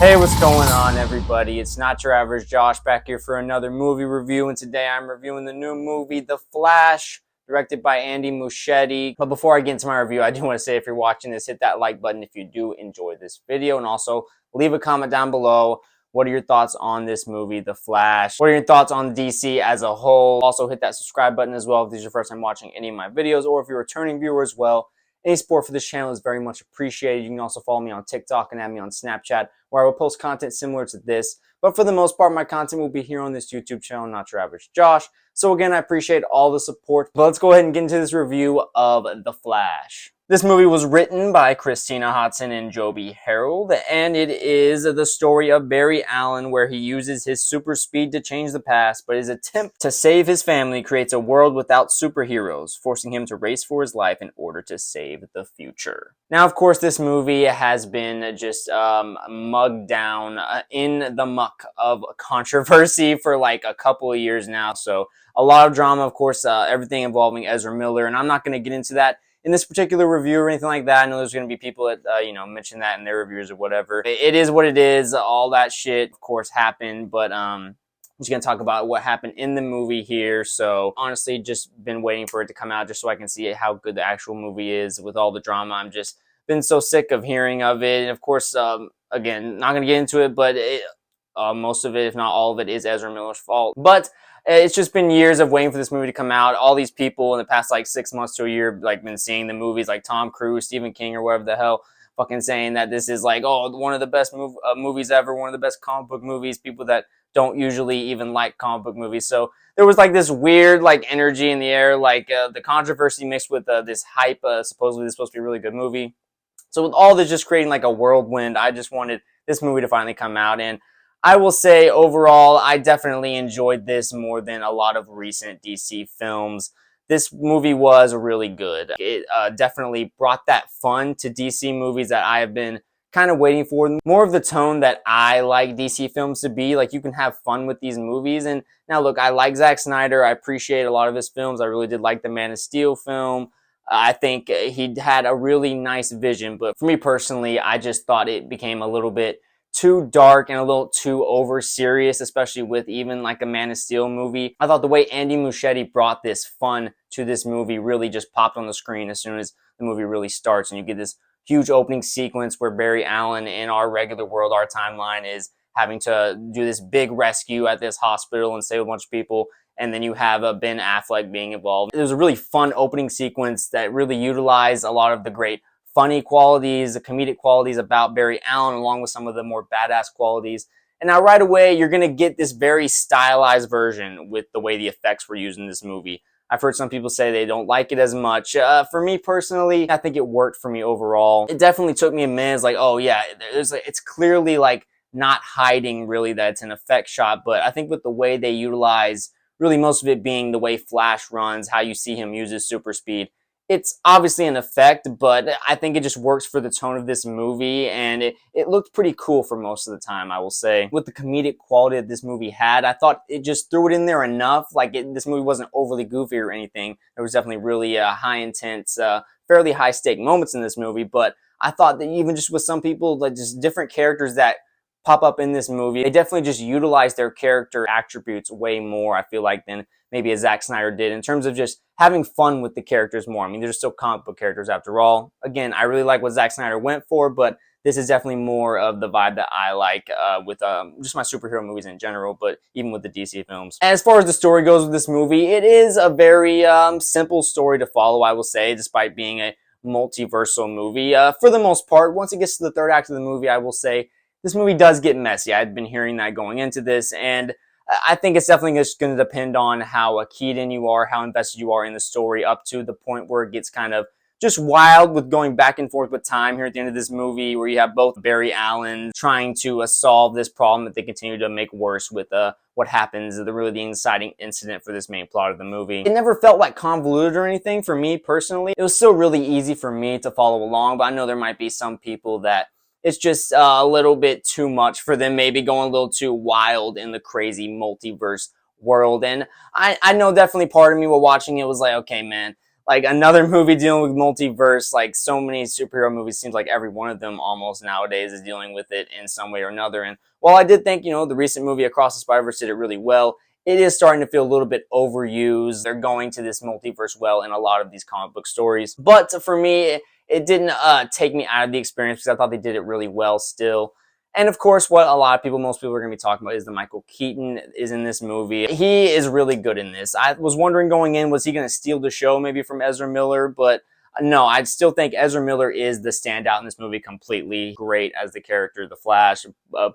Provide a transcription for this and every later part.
Hey, what's going on, everybody? It's not your average Josh back here for another movie review, and today I'm reviewing the new movie, The Flash, directed by Andy Muschietti. But before I get into my review, I do want to say if you're watching this, hit that like button if you do enjoy this video, and also leave a comment down below. What are your thoughts on this movie, The Flash? What are your thoughts on DC as a whole? Also, hit that subscribe button as well if this is your first time watching any of my videos, or if you're a returning viewer as well. Any support for this channel is very much appreciated. You can also follow me on TikTok and add me on Snapchat, where I will post content similar to this. But for the most part, my content will be here on this YouTube channel, Not Your Average Josh. So again, I appreciate all the support. But let's go ahead and get into this review of The Flash. This movie was written by Christina Hodson and Joby Harold, and it is the story of Barry Allen, where he uses his super speed to change the past, but his attempt to save his family creates a world without superheroes, forcing him to race for his life in order to save the future. Now, of course, this movie has been just mugged down in the muck of controversy for like a couple of years now, so a lot of drama, of course, everything involving Ezra Miller, and I'm not going to get into that in this particular review or anything like that. I know there's going to be people that, mention that in their reviews or whatever. It is what it is. All that shit, of course, happened, but I'm just going to talk about what happened in the movie here. So, honestly, just been waiting for it to come out just so I can see how good the actual movie is with all the drama. I'm just been so sick of hearing of it. And, of course, again, not going to get into it, but most of it, if not all of it, is Ezra Miller's fault. But it's just been years of waiting for this movie to come out. All these people in the past like 6 months to a year like been seeing the movies, like Tom Cruise, Stephen King, or whatever the hell, fucking saying that this is like, oh, one of the best movies ever, one of the best comic book movies. People that don't usually even like comic book movies. So there was like this weird like energy in the air, like the controversy mixed with this hype. Supposedly this is supposed to be a really good movie. So with all this just creating like a whirlwind, I just wanted this movie to finally come out. And I will say overall, I definitely enjoyed this more than a lot of recent DC films. This movie was really good. It definitely brought that fun to DC movies that I have been kind of waiting for. More of the tone that I like DC films to be. Like, you can have fun with these movies. And now look, I like Zack Snyder. I appreciate a lot of his films. I really did like the Man of Steel film. I think he had a really nice vision. But for me personally, I just thought it became a little bit too dark and a little too over serious, especially with even like a Man of Steel movie. I thought the way Andy Muschietti brought this fun to this movie really just popped on the screen as soon as the movie really starts, and you get this huge opening sequence where Barry Allen in our regular world, our timeline, is having to do this big rescue at this hospital and save a bunch of people. And then you have Ben Affleck being involved. It was a really fun opening sequence that really utilized a lot of the great funny qualities, the comedic qualities about Barry Allen, along with some of the more badass qualities. And now right away, you're going to get this very stylized version with the way the effects were used in this movie. I've heard some people say they don't like it as much. For me personally, I think it worked for me overall. It definitely took me a minute. It's like, oh yeah, it's clearly like not hiding really that it's an effect shot. But I think with the way they utilize, really most of it being the way Flash runs, how you see him use his super speed, it's obviously an effect, but I think it just works for the tone of this movie, and it looked pretty cool for most of the time, I will say. With the comedic quality that this movie had, I thought it just threw it in there enough. Like, this movie wasn't overly goofy or anything. There was definitely really high intense, fairly high stake moments in this movie, but I thought that even just with some people, like just different characters that pop up in this movie, they definitely just utilize their character attributes way more, I feel like, than maybe a Zack Snyder did, in terms of just having fun with the characters more. I mean, they're still comic book characters after all. Again, I really like what Zack Snyder went for, but this is definitely more of the vibe that I like with just my superhero movies in general, but even with the DC films. As far as the story goes with this movie, it is a very simple story to follow, I will say, despite being a multiversal movie. For the most part, once it gets to the third act of the movie, I will say this movie does get messy. I'd been hearing that going into this, and I think it's definitely just going to depend on how keyed in you are, how invested you are in the story, up to the point where it gets kind of just wild with going back and forth with time here at the end of this movie, where you have both Barry Allen trying to solve this problem that they continue to make worse with what happens, the inciting incident for this main plot of the movie. It never felt like convoluted or anything for me personally. It was still really easy for me to follow along, but I know there might be some people that it's just a little bit too much for them, maybe going a little too wild in the crazy multiverse world. And I know definitely part of me while watching it was like, okay, man, like another movie dealing with multiverse. Like so many superhero movies, seems like every one of them almost nowadays is dealing with it in some way or another. And while I did think, the recent movie Across the Spider-Verse did it really well, it is starting to feel a little bit overused. They're going to this multiverse well in a lot of these comic book stories. But for me, it didn't take me out of the experience because I thought they did it really well still. And of course, what most people are going to be talking about is that Michael Keaton is in this movie. He is really good in this. I was wondering going in, was he going to steal the show maybe from Ezra Miller? But no, I still think Ezra Miller is the standout in this movie, completely great as the character, the Flash,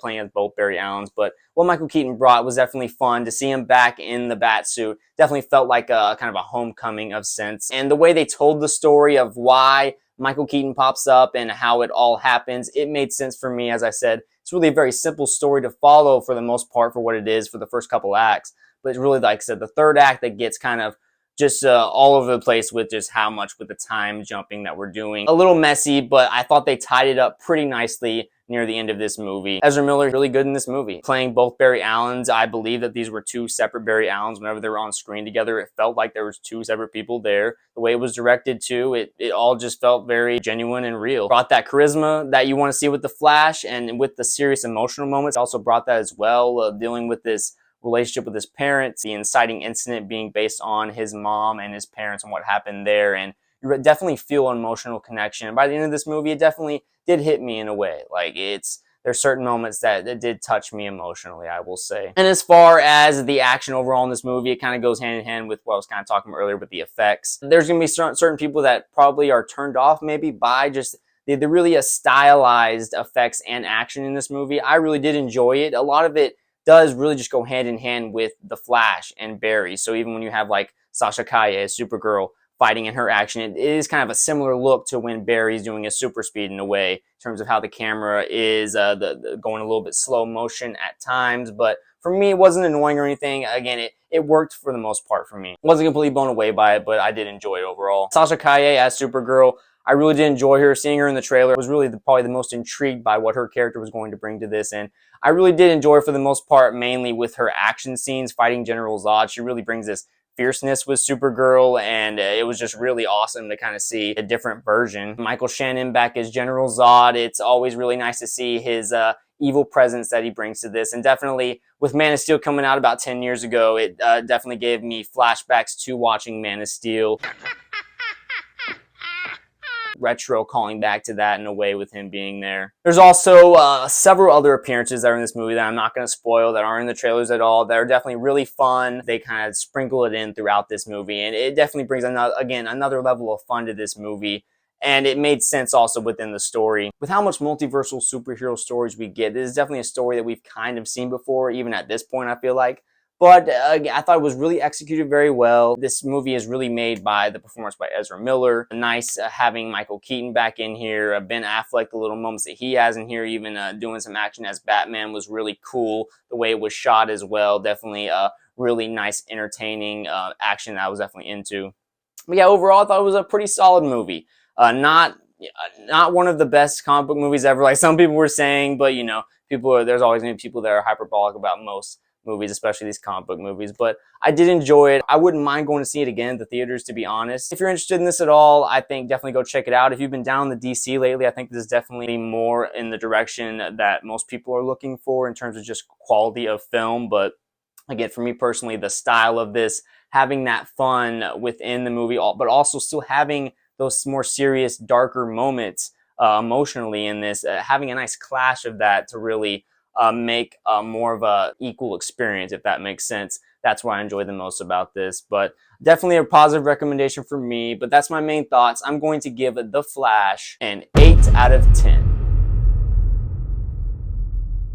playing as both Barry Allens. But what Michael Keaton brought was definitely fun. To see him back in the bat suit definitely felt like a kind of a homecoming of sense. And the way they told the story of why Michael Keaton pops up and how it all happens, it made sense for me. As I said, it's really a very simple story to follow for the most part for what it is for the first couple acts. But it's really, like I said, the third act that gets kind of just all over the place with just how much with the time jumping that we're doing. A little messy, but I thought they tied it up pretty nicely near the end of this movie. Ezra Miller is really good in this movie. Playing both Barry Allens, I believe that these were two separate Barry Allens. Whenever they were on screen together, it felt like there was two separate people there. The way it was directed too, it all just felt very genuine and real. Brought that charisma that you want to see with the Flash, and with the serious emotional moments, also brought that as well, dealing with this relationship with his parents, the inciting incident being based on his mom and his parents and what happened there. And you definitely feel an emotional connection. And by the end of this movie, it definitely did hit me in a way. Like there's certain moments that did touch me emotionally, I will say. And as far as the action overall in this movie, it kind of goes hand in hand with what I was kind of talking about earlier with the effects. There's going to be certain people that probably are turned off maybe by just the really stylized effects and action in this movie. I really did enjoy it. A lot of it does really just go hand in hand with the Flash and Barry. So even when you have like Sasha Calle as Supergirl fighting in her action, it is kind of a similar look to when Barry's doing a super speed in a way, in terms of how the camera is going a little bit slow motion at times. But for me, it wasn't annoying or anything. Again, it worked for the most part for me. Wasn't completely blown away by it, but I did enjoy it overall. Sasha Calle as Supergirl, I really did enjoy her. Seeing her in the trailer was really probably the most intrigued by what her character was going to bring to this. And I really did enjoy her for the most part, mainly with her action scenes fighting General Zod. She really brings this fierceness with Supergirl, and it was just really awesome to kind of see a different version. Michael Shannon back as General Zod. It's always really nice to see his evil presence that he brings to this. And definitely with Man of Steel coming out about 10 years ago, it definitely gave me flashbacks to watching Man of Steel. Retro calling back to that in a way with him being there. There's also several other appearances that are in this movie that I'm not going to spoil, that aren't in the trailers at all, that are definitely really fun. They kind of sprinkle it in throughout this movie, and it definitely brings another level of fun to this movie. And it made sense also within the story. With how much multiversal superhero stories we get, this is definitely a story that we've kind of seen before, even at this point, I feel like. But I thought it was really executed very well. This movie is really made by the performance by Ezra Miller. Nice having Michael Keaton back in here. Ben Affleck, the little moments that he has in here, even doing some action as Batman was really cool. The way it was shot as well, definitely really nice, entertaining action that I was definitely into. But yeah, overall, I thought it was a pretty solid movie. Not one of the best comic book movies ever, like some people were saying, but there's always going to be people that are hyperbolic about most movies, especially these comic book movies. But I did enjoy it. I wouldn't mind going to see it again at the theaters, to be honest. If you're interested in this at all, I think definitely go check it out. If you've been down in the DC lately, I think this is definitely more in the direction that most people are looking for in terms of just quality of film. But again, for me personally, the style of this, having that fun within the movie, but also still having those more serious, darker moments emotionally in this, having a nice clash of that to really make more of a equal experience, if that makes sense. That's what I enjoy the most about this. But definitely a positive recommendation for me. But that's my main thoughts. I'm going to give The Flash an 8 out of 10.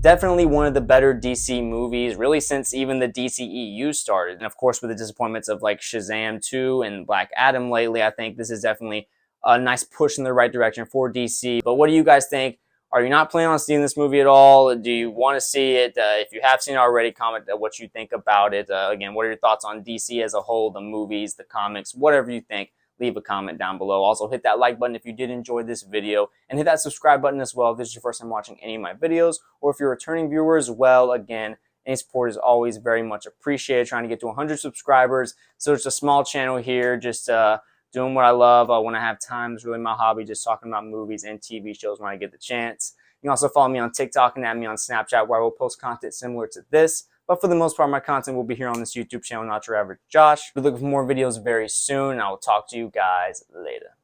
Definitely one of the better DC movies, really since even the DCEU started. And of course, with the disappointments of like Shazam 2 and Black Adam lately, I think this is definitely a nice push in the right direction for DC. But what do you guys think? Are you not planning on seeing this movie at all? Do you want to see it? If you have seen it already, comment what you think about it. Again, what are your thoughts on DC as a whole, the movies, the comics, whatever you think? Leave a comment down below. Also, hit that like button if you did enjoy this video, and hit that subscribe button as well if this is your first time watching any of my videos, or if you're a returning viewer as well. Again, any support is always very much appreciated. Trying to get to 100 subscribers. So it's a small channel here, just doing what I love. When I have time, it's really my hobby, just talking about movies and TV shows when I get the chance. You can also follow me on TikTok and add me on Snapchat, where I will post content similar to this. But for the most part, my content will be here on this YouTube channel, Not Your Average Josh. We're looking for more videos very soon, and I will talk to you guys later.